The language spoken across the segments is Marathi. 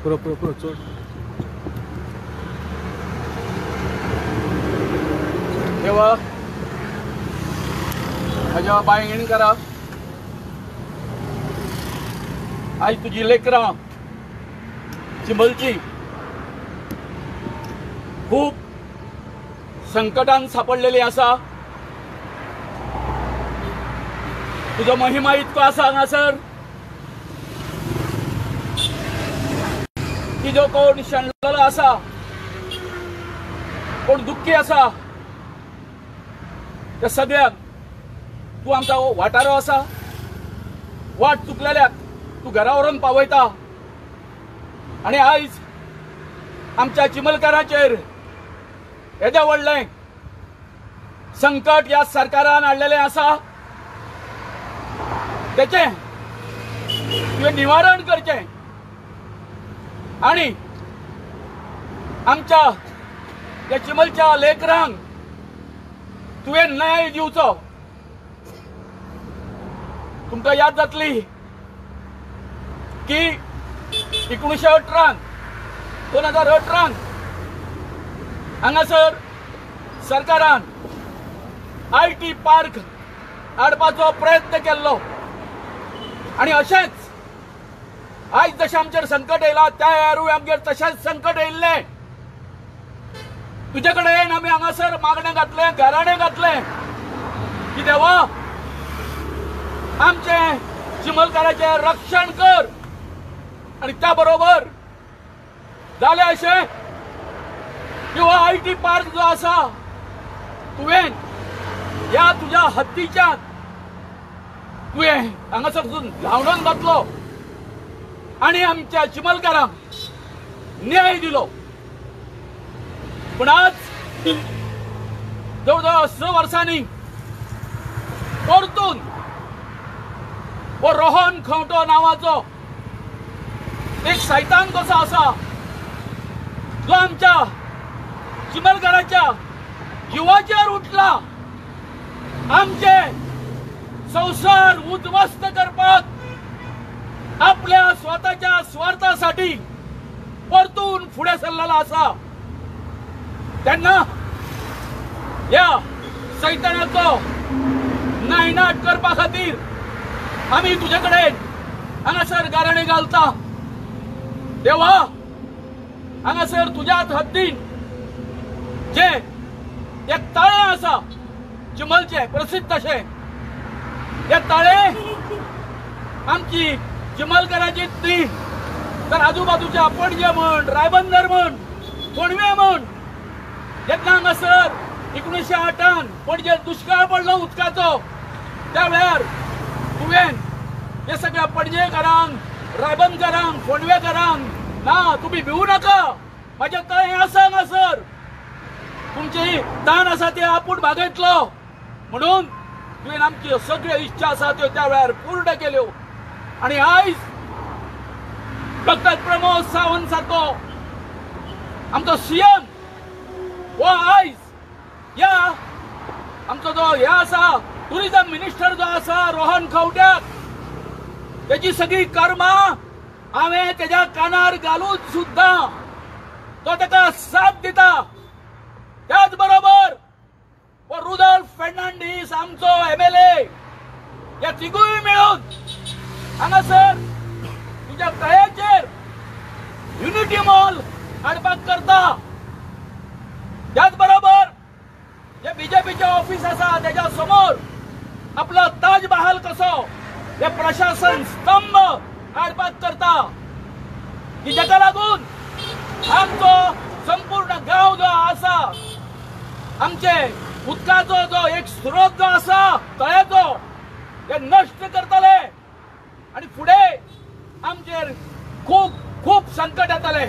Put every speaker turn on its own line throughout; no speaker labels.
पुरो चोड देवा माझ्या बायंगणी करा आज तुझी लेकरां चिंबलची खूप संकटान सापडलेली आसा। तुझो महिमा इतको आसा हांगासर की जो कोण शेणलेलो आसा, कोण दुःखी आसा, त्या सगळ्याक तू आमचा वाटारो आसा। वाट चुकलेल्याक तू घरा व्हरून पावयता आणि आयज आमच्या चिमलकाराचेर येदे व्हडलें संकट या सरकारान हाडलेलें आसा, तेचे तुवें निवारण करचें आणि आमच्या या चिमलच्या लेकरांक तुवें न्याय दिवचो। तुमकां याद जातली की 1918 2018 हांगासर सरकारान IT पार्क हाडपाचो प्रयत्न केल्लो आणि अशेंच आयज जशें आमचेर संकट येयला त्या वेळारूय आमचेर तशेंच संकट येयल्लें। तुजे कडेन आमी हांगासर मागणें घातलें, घराणें घातलें की देवा आमचे चिमलकाराचें रक्षण कर आणि त्या बरोबर जालें अशें की हो IT पार्क जो आसा तुवें ह्या तुज्या हद्दीच्यान तुवें हांगासरसून धांवडोन घातलो आणि आमच्या चिमलकारांक न्याय दिलो। पण आज जवळजवळ 6 वर्सांनी परतून हो रोहन खंवटो नावाचो एक सैतान कसो आसा जो आमच्या चिमलकाराच्या जिवाचेर उठला, आमचे संसार उद्ध्वस्त करपाक आपल्या स्वतःच्या स्वार्थासाठी परतून फुडें सरलेला आसा। तेन्ना या सैतानाचो नायनाट करपा खातीर आमी तुजे कडेन हांगासर गाराणें घालता। देवा हांगासर तुज्याच हद्दीन जे एक ताळें आसा चिमलचे प्रसिद्ध अशें, हे ताळें आमची चिमलकाराची ती तर आजूबाजूच्या पणजे म्हण, रायबंदर म्हण, पणवे म्हण, जेन्ना हांगासर 1908 पणजे दुष्काळ पडलो उदकाचो त्या वेळार तुवें हे सगळ्या पणजेकारांक, रायबंदकारांक, पणवेकारांक ना तुम्ही भिवू नाका, माझ्या तळें आसा हांगासर, तुमची दान आसा ते आपूण भागयतलो म्हणून तुवें आमच्यो सगळ्यो इच्छा आसा त्यो त्या वेळार पूर्ण केल्यो। आणि आयज डॉक्टर प्रमोद सावंत सारको आमचो CM हो आयज या आमचो जो हे आसा टुरिझम मिनिस्टर जो आसा रोहन खंवट्याक तेजी सगळी कर्मां हांवें तेज्या कानार घालून सुद्दां तो ताका साथ दिता। त्याच बरोबर हो रुडॉल्फ फर्नांडीस आमचो MLA या तिगूय मेळून हांगासर तुज्या तळ्याचेर युनिटी मॉल हाडपाक करता। त्याच बरोबर जे BJPचे ऑफिस आसा तेज्या समोर आपलो ताज महाल कसो हे प्रशासन स्तंभ हाडपाक करता की जाका लागून आमचो संपूर्ण गांव जो आसा, आमचे उदकाचो जो एक स्रोत जो आसा तळ्याचो ते नष्ट करतले आणि फुडें आमचेर खूप खूप संकट येतले।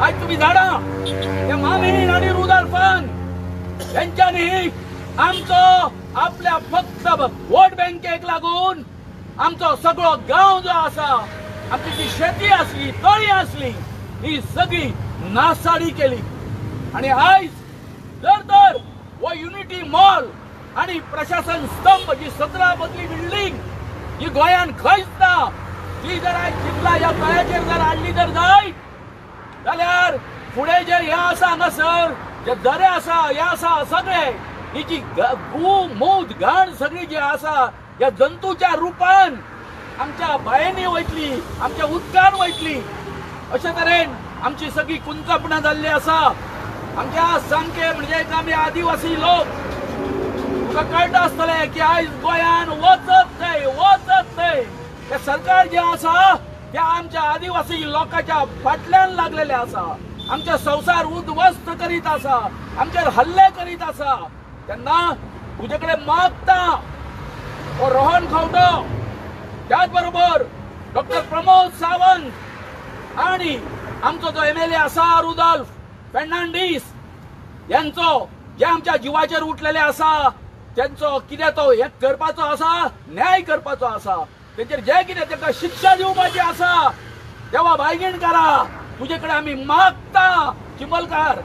आज तुम्ही जाणा ते मामीन आणि रुडॉल्फान यांच्यानी आमचो आपल्या फक्त वोट बँकेक लागून आमचो सगळो गांव जो आसा, आमची जी शेती आसली, तळी आसली, ही सगळी नासाडी केली। आणि आयज जर तर वो युनिटी मॉल आणि प्रशासन स्तंभ जी 17 मजली बिल्डिंग ही गोंयान खंयच ना, ती जर आज चिखला या तळ्याचेर जर हाडली जर जायत जाल्यार फुडें जे हे आसा हांगासर जे दरे आसा हे आसा सगळे ही जी गू मूत घाण सगळी जी आसा या जंतूच्या रुपान आमच्या बायेंनी वयतली आमच्या उदकान वयतली अशे तरेन आमची सगळी कुंचपणां जाल्ली आसा आमच्या सामके म्हणजे आमी आदिवासी लोक तुका कळटा आसतलें की आयज गोंयान वचत थंय ते सरकार जे आसा ते आमच्या आदिवासी लोकांच्या फाटल्यान लागलेले आसा आमचे संसार उद्ध्वस्त करीत आसा आमचेर हल्ले करीत आसा तेन्ना तुजे कडेन मागता हो रोहन खंवटो त्याच बरोबर डॉक्टर प्रमोद सावंत आणि आमचो जो MLA आसा रुदोल्फ फर्नांडीस यांचो जे आमच्या जिवाचेर उठलेले आसा त्यांचो कितें तो हे करपाचो आसा न्याय करपाचो आसा तेचेर जे कितें ताका शिक्षा दिवपाची आसा देवा बायगीण करा तुजे कडेन आमी मागता चिमलकार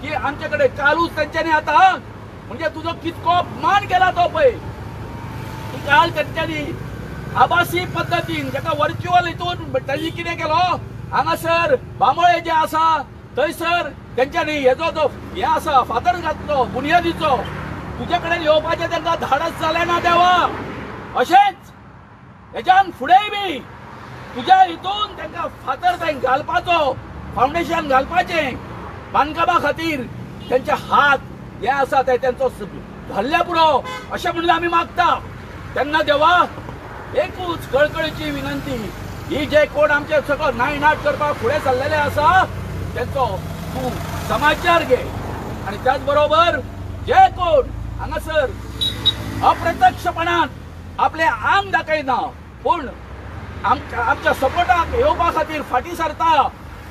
की आमचे कडेन कालूच तेंच्यांनी आतां म्हणजे तुजो कितको अपमान केला तो पळय काल तेंच्यांनी आभासी पद्दतीन जाका वर्च्युअल हितून तांणी कितें केलो हांगासर बांबोळे जे आसा थंयसर तेंच्यांनी हेजो जो हे आसा फातर घातलो बुनयादीचो तुजे कडेन येवपाचें तांकां धाडस जालें ना देवा अशेंच हेच्यान फुडेंय बी तुज्या हितून तांकां फातर थंय घालपाचो फावंडेशन घालपाचें बांदकामा खातीर तेंचे हात हे आसा ते तेंचो घाल्ल्या पुरो अशें म्हणून आमी मागता तेन्ना देवा एकूच कळकळीची विनंती ही जे कोण आमचे सगळो नायनाट करपाक फुडें सरलेले आसा तेंचो तूं समाचार घे आनी त्याच बरोबर जे कोण हांगासर अप्रत्यक्षपणान आपले आंग दाखयना पूण आमच्या सपोर्टाक येवपा खातीर फाटीं सरता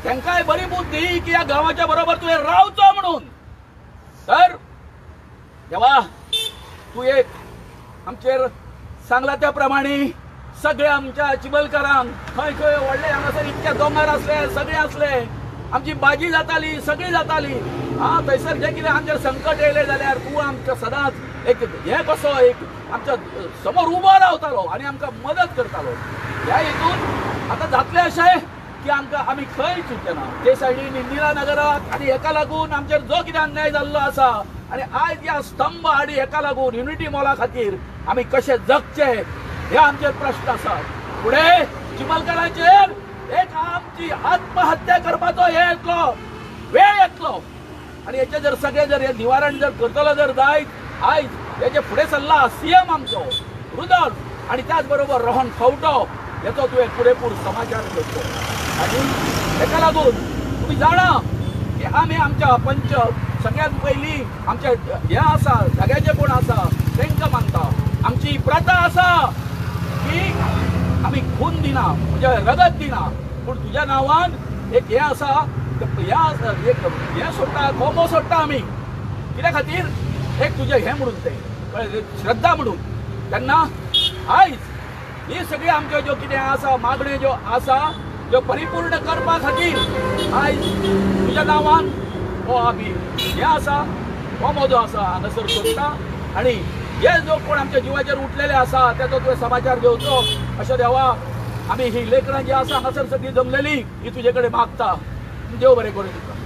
तांकांय बरी बुद्धी की ह्या गांवाच्या बरोबर तुवें रावचो म्हणून तर देवा तूं एक आमचेर सांगला त्या प्रमाणे सगळे आमच्या चिबलकारांक खंय खंय व्हडले हांगासर इतके दोंगर आसले सगळे आसले आमची बाजी जाताली सगळी जाताली थंयसर जे कितें आमचेर संकट येयलें जाल्यार तूं आमकां सदांच एक हे कसो एक आमच्या समोर उबो रावतालो आनी आमकां मदत करतालो ह्या हितून आतां जातलें अशें की आमकां आमी खंय चुकचे ना ते सायडीन इंदिरा नगराक आनी हेका लागून आमचेर जो कितें अन्याय जाल्लो आसा आनी आयज ह्या स्तंभ आनी हेका लागून युनिटी मॉला खातीर आमी कशे जगचे हे आमचेर प्रश्न आसात फुडें चिमलकारांचेर एक आमची आत्महत्या करपाचो हे येतलो वेळ येतलो आनी हेचे जर सगळे जर हे निवारण जर करतलो जर जायत आयज हेचे फुडें सरला CM आमचो रुदोल्फ आनी त्याच बरोबर रोहन खंवटो हेचो तुवें पुरेपूर समाचार घेवचो आनी हेका लागून तुमी जाणा की आमी आमच्या पंच सगळ्यात पयलीं आमचे हे आसा जाग्याचे कोण आसा तांकां मानता आमची प्रथा आसा की आमी खून दिना म्हणजे रगत दिना पूण तुज्या नांवान एक हे आसा एक हे सोडटा कोंबो सोडटा आमी कित्या खातीर एक तुजें हें म्हणून तें श्रद्धा म्हणून तेन्ना आयज ही सगळी आमच्यो ज्यो कितें आसा मागण्यो ज्यो आसा ज्यो परिपूर्ण करपा खातीर आयज तुज्या नांवान हो आमी हे आसा कोंबो जो आसा हांगासर सोडटा आनी हे जो कोण आमच्या जिवाचेर उठलेले आसा तेचो तुवें समाचार घेवचो अशें देवा आमी ही लेकरां जी आसा हांगासर सगळी जमलेली ही तुजे कडेन मागता देव बरें करूं तुका